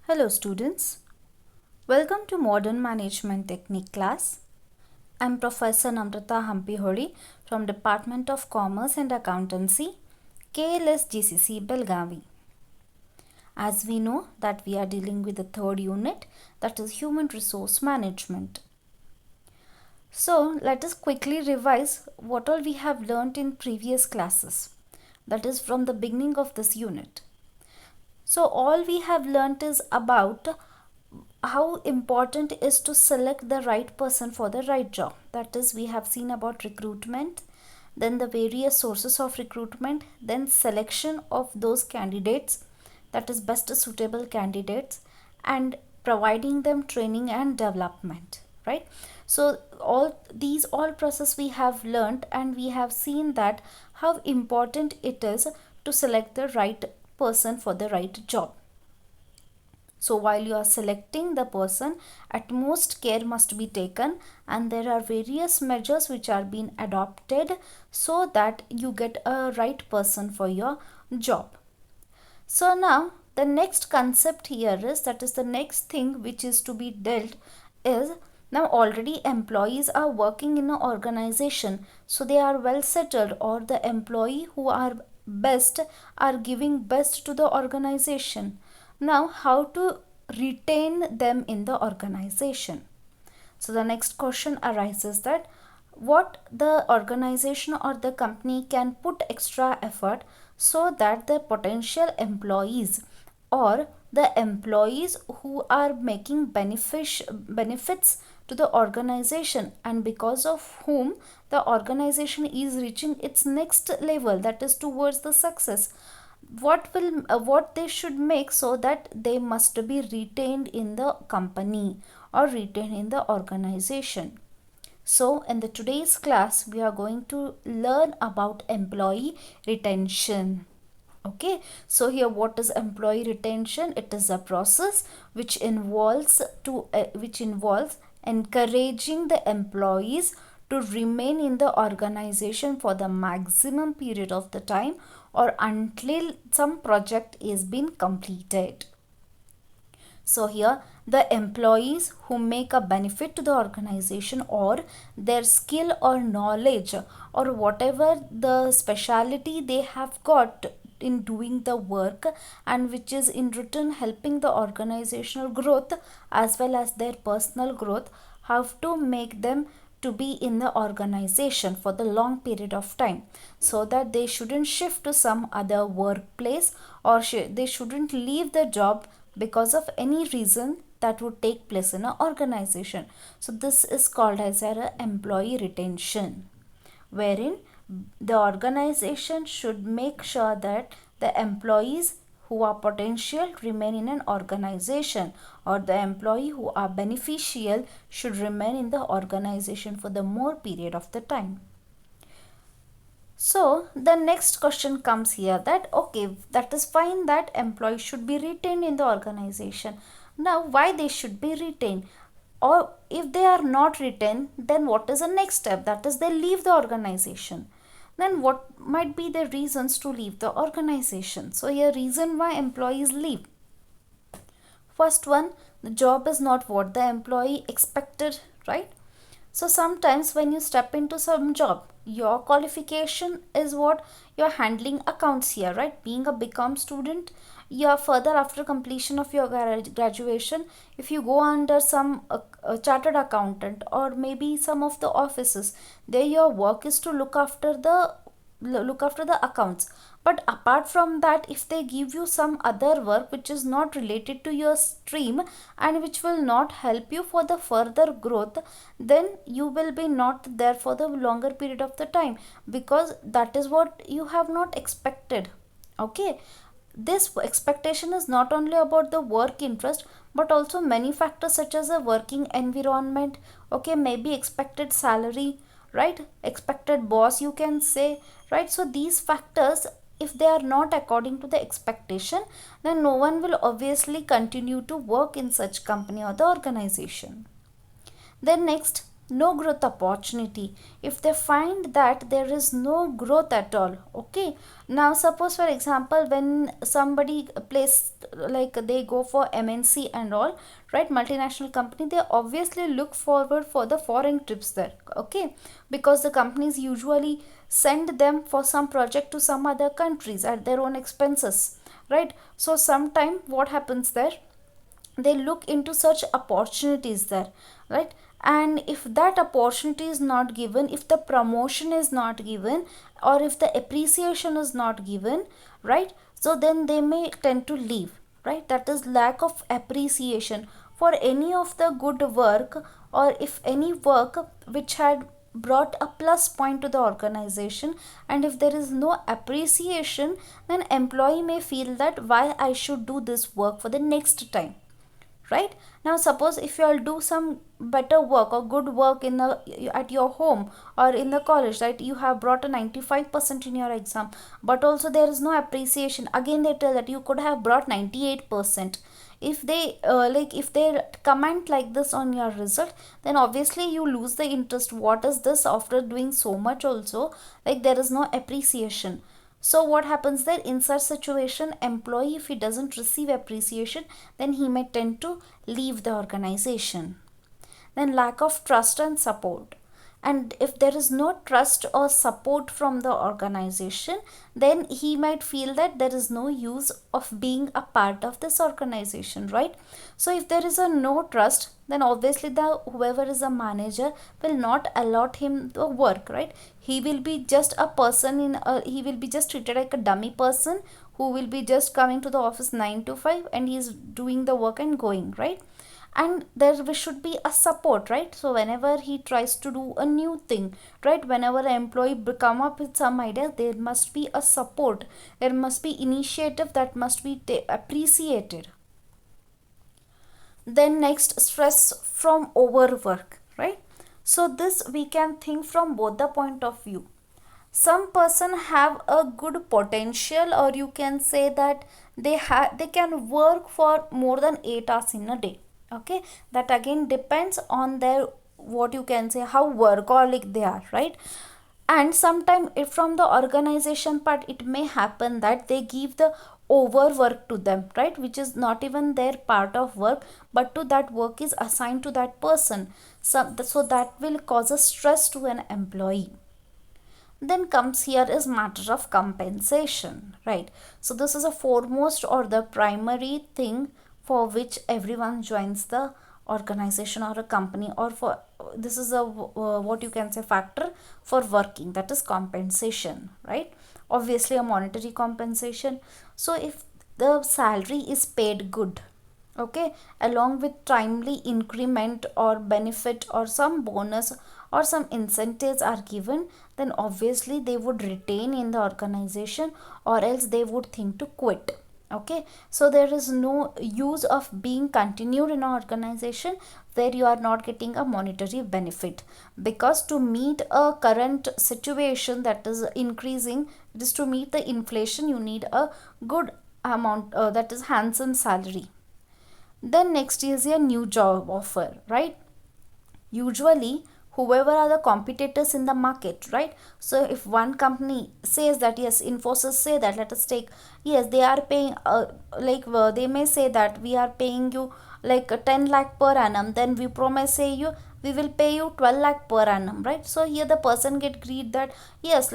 Hello students, welcome to Modern Management Technique class. I'm Professor Namrata Hampihori from Department of Commerce and Accountancy, KLS GCC Belgavi. As we know that we are dealing with the third unit, that is Human Resource Management. So let us quickly revise what all we have learnt in previous classes, that is from the beginning of this unit. So all we have learnt is about how important is to select the right person for the right job. That is, we have seen about recruitment, then the various sources of recruitment, then selection of those candidates, that is best suitable candidates, and providing them training and development, right? So all process we have learned, and we have seen that how important it is to select the right person for the right job. So while you are selecting the person, utmost care must be taken, and there are various measures which are being adopted so that you get a right person for your job. So now the next concept here is, that is the next thing which is to be dealt is, now already employees are working in an organization, so they are well settled, or the employee who are best are giving best to the organization. Now how to retain them in the organization? So the next question arises that what the organization or the company can put extra effort so that the potential employees or the employees who are making benefits to the organization, and because of whom the organization is reaching its next level, that is towards the success, what they should make so that they must be retained in the company or retained in the organization. So in the today's class we are going to learn about employee retention. Okay, so here what is employee retention? It is a process which involves encouraging the employees to remain in the organization for the maximum period of the time or until some project is been completed. So here the employees who make a benefit to the organization, or their skill or knowledge or whatever the speciality they have got in doing the work, and which is in return helping the organizational growth as well as their personal growth, have to make them to be in the organization for the long period of time, so that they shouldn't shift to some other workplace, or they shouldn't leave the job because of any reason that would take place in an organization. So this is called as an employee retention, wherein the organization should make sure that the employees who are potential remain in an organization, or the employee who are beneficial should remain in the organization for the more period of the time. So the next question comes here that okay, that is fine that employees should be retained in the organization. Now why they should be retained? Or if they are not retained, then what is the next step? That is, they leave the organization. Then what might be the reasons to leave the organization? So here reason why employees leave. First one, the job is not what the employee expected, right? So sometimes when you step into some job, your qualification is what you're handling accounts here, right? Being a BCom student, you are further after completion of your graduation, if you go under some chartered accountant or maybe some of the offices, there your work is to look after the accounts. But apart from that, if they give you some other work which is not related to your stream and which will not help you for the further growth, then you will be not there for the longer period of the time, because that is what you have not expected. Okay, this expectation is not only about the work interest, but also many factors such as a working environment, okay, maybe expected salary, right, expected boss you can say, right? So these factors, if they are not according to the expectation, then no one will obviously continue to work in such company or the organization. Then next, no growth opportunity, if they find that there is no growth at all. Okay, now suppose for example, when somebody plays, like they go for MNC and all, right, multinational company, they obviously look forward for the foreign trips there. Okay, because the companies usually send them for some project to some other countries at their own expenses, right? So sometime what happens there, they look into such opportunities there, right? And if that opportunity is not given, if the promotion is not given, or if the appreciation is not given, right, so then they may tend to leave, right? That is lack of appreciation for any of the good work, or if any work which had brought a plus point to the organization. And if there is no appreciation, then employee may feel that why I should do this work for the next time, right? Now suppose if you all do some better work or good work in the at your home or in the college, right, you have brought a 95% in your exam, but also there is no appreciation, again they tell that you could have brought 98%. If they if they comment like this on your result, then obviously you lose the interest. What is this, after doing so much also, like there is no appreciation. So what happens there, in such situation, employee, if he doesn't receive appreciation, then he may tend to leave the organization. Then lack of trust and support, and if there is no trust or support from the organization, then he might feel that there is no use of being a part of this organization, right? So if there is a no trust, then obviously the whoever is a manager will not allot him the work, right? He will be just a person he will be just treated like a dummy person who will be just coming to the office 9 to 5 and he is doing the work and going, right? And there should be a support, right? So whenever he tries to do a new thing, right, whenever an employee come up with some idea, there must be a support, there must be initiative that must be appreciated. Then next, stress from overwork, right? So this we can think from both the point of view. Some person have a good potential, or you can say that they can work for more than 8 hours in a day. Okay, that again depends on their, what you can say, how workaholic they are, right? And sometimes if from the organization part, it may happen that they give the overwork to them, right, which is not even their part of work, but to that work is assigned to that person. So that will cause a stress to an employee. Then comes here is matter of compensation, right? So this is a foremost or the primary thing for which everyone joins the organization or a company, or for this is a what you can say factor for working, that is compensation, right? Obviously a monetary compensation. So if the salary is paid good, okay, along with timely increment or benefit or some bonus or some incentives are given, then obviously they would retain in the organization, or else they would think to quit. Okay, so there is no use of being continued in an organization where you are not getting a monetary benefit, because to meet a current situation that is increasing, it is to meet the inflation, you need a good amount, that is handsome salary. Then next is a new job offer, right? Usually whoever are the competitors in the market, right? So if one company says that, yes, Infosys say that, let us take, yes, they are paying they may say that we are paying you like 10 lakh per annum, then Wipro may say you we will pay you 12 lakh per annum, right? So here the person get greed that, yes,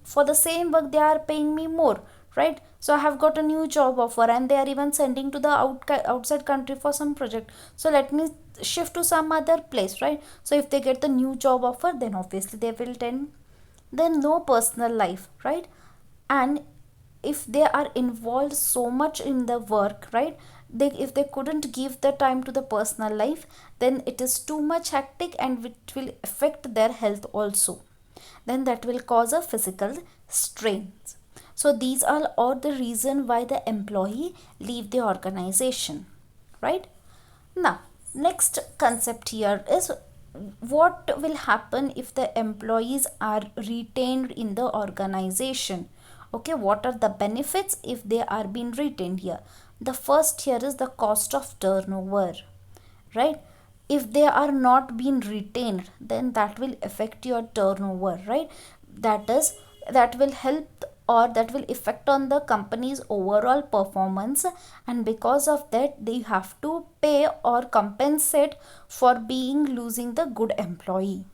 for the same work they are paying me more, right? So I have got a new job offer and they are even sending to the outside country for some project, so let me shift to some other place, right? So if they get the new job offer, then obviously they will tend, then no personal life, right? And if they are involved so much in the work, right, if they couldn't give the time to the personal life, then it is too much hectic and it will affect their health also, then that will cause a physical strain. So these are all the reason why the employee leave the organization, right? Now next concept here is, what will happen if the employees are retained in the organization? Okay, what are the benefits if they are being retained here? The first here is the cost of turnover, right? if they are not being retained, then that will affect your turnover, right? That is, that will help or that will affect on the company's overall performance, and because of that they have to pay or compensate for being losing the good employee.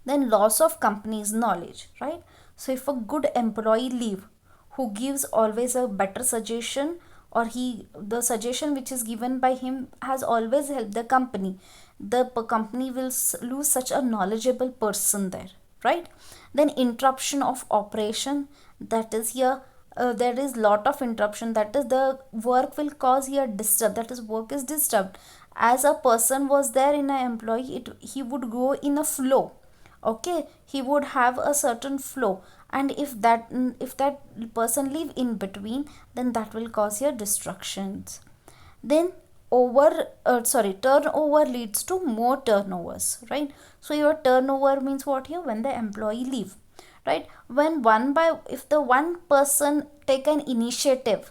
Then loss of company's knowledge, right? So if a good employee leave who gives always a better suggestion, or he, the suggestion which is given by him has always helped the company, the company will lose such a knowledgeable person there, right? Then interruption of operation, that is here, there is lot of interruption, that is the work will cause here disturb, that is work is disturbed. As a person was there in an employee, he would go in a flow, okay, he would have a certain flow, and if that person leave in between, then that will cause your destructions. Then turnover leads to more turnovers, right? So your turnover means what here? When the employee leave, right? When one by, if the one person take an initiative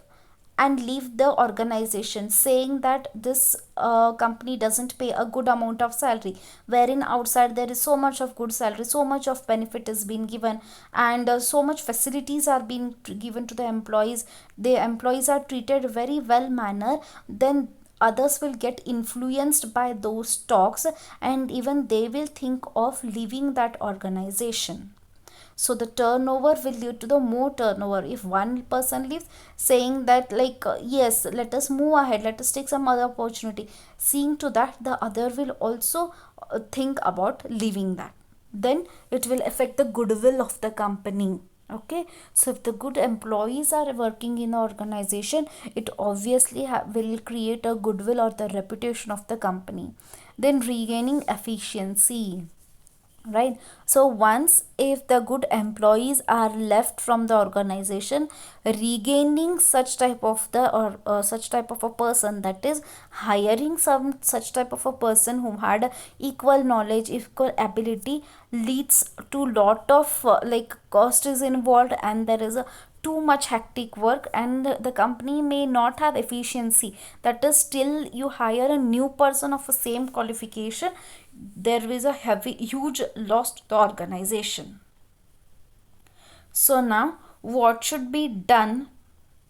and leave the organization saying that this company doesn't pay a good amount of salary, wherein outside there is so much of good salary, so much of benefit is being given, and so much facilities are being given to the employees are treated very well manner, then others will get influenced by those talks, and even they will think of leaving that organization. So the turnover will lead to the more turnover. If one person leaves saying that like yes, let us move ahead, let us take some other opportunity, seeing to that the other will also think about leaving that, then it will affect the goodwill of the company. Okay, so if the good employees are working in the organization, it obviously will create a goodwill or the reputation of the company. Then regaining efficiency, right? So once if the good employees are left from the organization, regaining such type of the or such type of a person, that is hiring some such type of a person who had equal knowledge, equal ability, leads to lot of like cost is involved, and there is a too much hectic work, and the company may not have efficiency. That is, still you hire a new person of the same qualification, there is a heavy huge loss to the organization. So now what should be done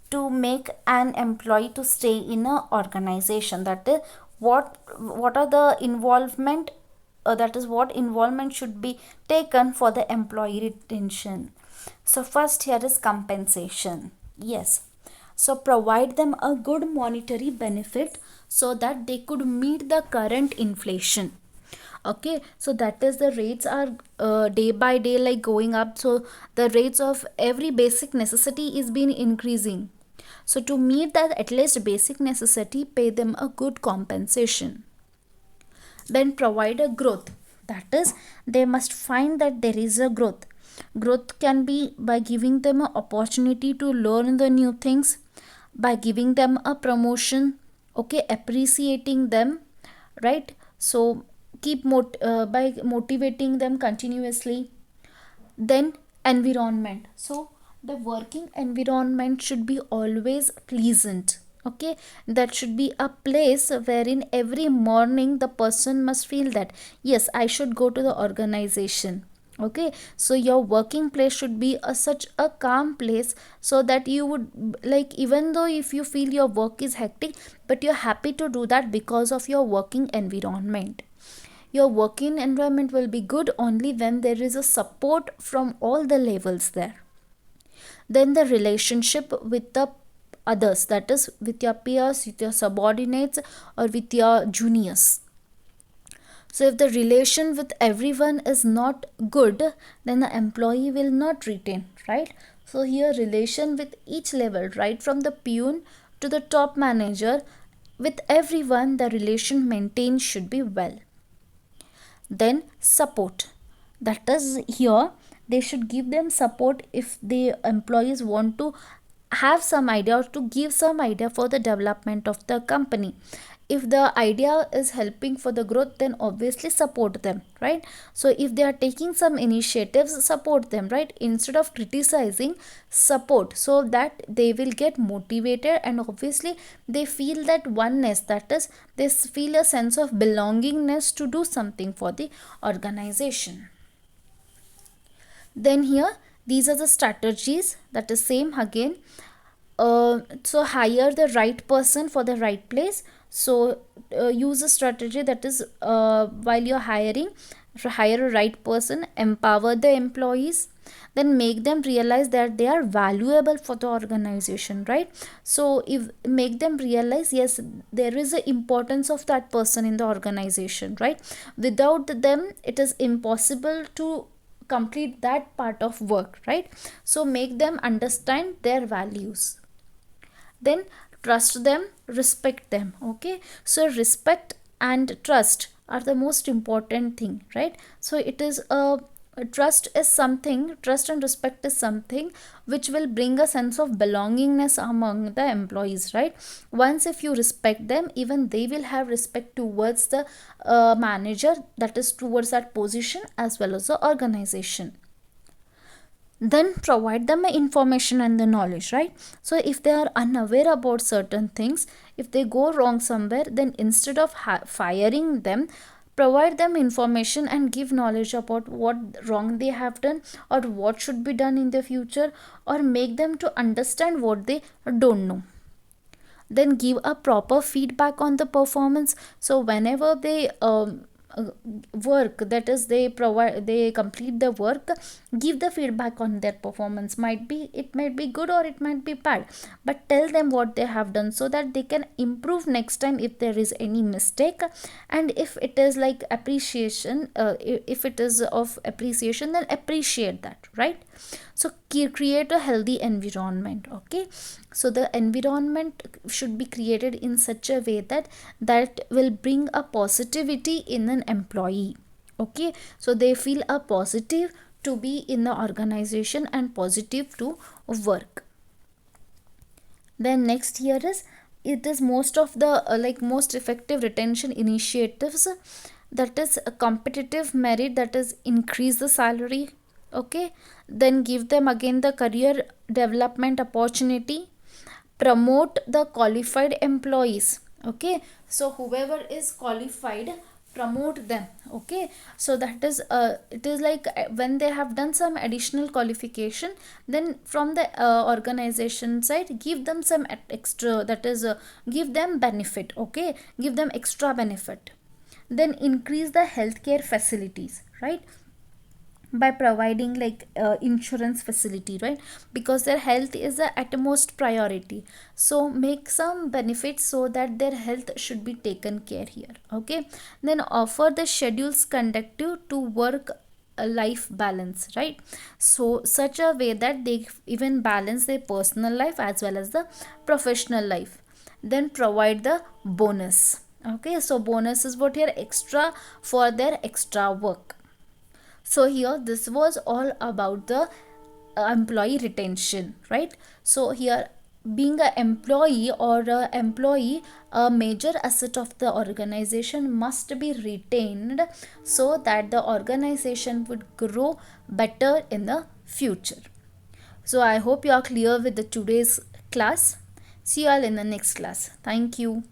to make an employee to stay in a organization? That is, what are the involvement, that is what involvement should be taken for the employee retention. So first here is compensation. Yes, so provide them a good monetary benefit so that they could meet the current inflation. Okay, so that is, the rates are day by day like going up, so the rates of every basic necessity is been increasing. So to meet that at least basic necessity, pay them a good compensation. Then provide a growth, that is, they must find that there is a growth. Growth can be by giving them an opportunity to learn the new things, by giving them a promotion, okay, appreciating them, right? So by motivating them continuously. Then environment, so the working environment should be always pleasant. Okay, that should be a place wherein every morning the person must feel that yes, I should go to the organization. Okay, so your working place should be such a calm place, so that you would like, even though if you feel your work is hectic, but you're happy to do that because of your working environment. Your working environment will be good only when there is a support from all the levels there. Then the relationship with the others, that is with your peers, with your subordinates, or with your juniors. So if the relation with everyone is not good, then the employee will not retain, right? So here relation with each level, right from the peon to the top manager, with everyone the relation maintained should be well. Then support, that is, here they should give them support if the employees want to have some idea or to give some idea for the development of the company. if the idea is helping for the growth, then obviously support them, right? So if they are taking some initiatives, support them, right? Instead of criticizing, support, so that they will get motivated, and obviously they feel that oneness, that is, they feel a sense of belongingness to do something for the organization. Then here, these are the strategies, that is same again. So hire the right person for the right place. So use a strategy, that is, while you're hiring, hire a right person, empower the employees, then make them realize that they are valuable for the organization, right? So if make them realize, yes, there is a importance of that person in the organization, right? Without them, it is impossible to complete that part of work, right? So make them understand their values. Then trust them, respect them. Okay, so respect and trust are the most important thing, right? So it is trust is something, trust and respect is something which will bring a sense of belongingness among the employees, right? Once if you respect them, even they will have respect towards the manager, that is towards that position, as well as the organization. Then provide them information and the knowledge, right? So if they are unaware about certain things, if they go wrong somewhere, then instead of firing them, provide them information and give knowledge about what wrong they have done, or what should be done in the future, or make them to understand what they don't know. Then give a proper feedback on the performance. So whenever they uh, work, that is, they complete the work, give the feedback on their performance. Might be, it might be good or it might be bad, but tell them what they have done, so that they can improve next time if there is any mistake. And if it is like appreciation, if it is of appreciation, then appreciate that, right? So create a healthy environment. Okay, so the environment should be created in such a way that will bring a positivity in an employee. Okay, so they feel a positive to be in the organization and positive to work. Then next here is, it is most of the most effective retention initiatives, that is a competitive merit, that is increase the salary. Okay, then give them again the career development opportunity, promote the qualified employees. Okay, so whoever is qualified, promote them. Okay, so that is it is like when they have done some additional qualification, then from the organization side, give them some extra, that is, give them benefit. Okay, give them extra benefit. Then increase the healthcare facilities, right? By providing insurance facility, right? Because their health is the utmost priority, so make some benefits so that their health should be taken care here. Okay, then offer the schedules conductive to work life balance, right? So such a way that they even balance their personal life as well as the professional life. Then provide the bonus. Okay, so bonus is what here, extra for their extra work. So here this was all about the employee retention, right? So here, being an employee or a employee, a major asset of the organization must be retained, so that the organization would grow better in the future. So I hope you are clear with the today's class. See you all in the next class. Thank you.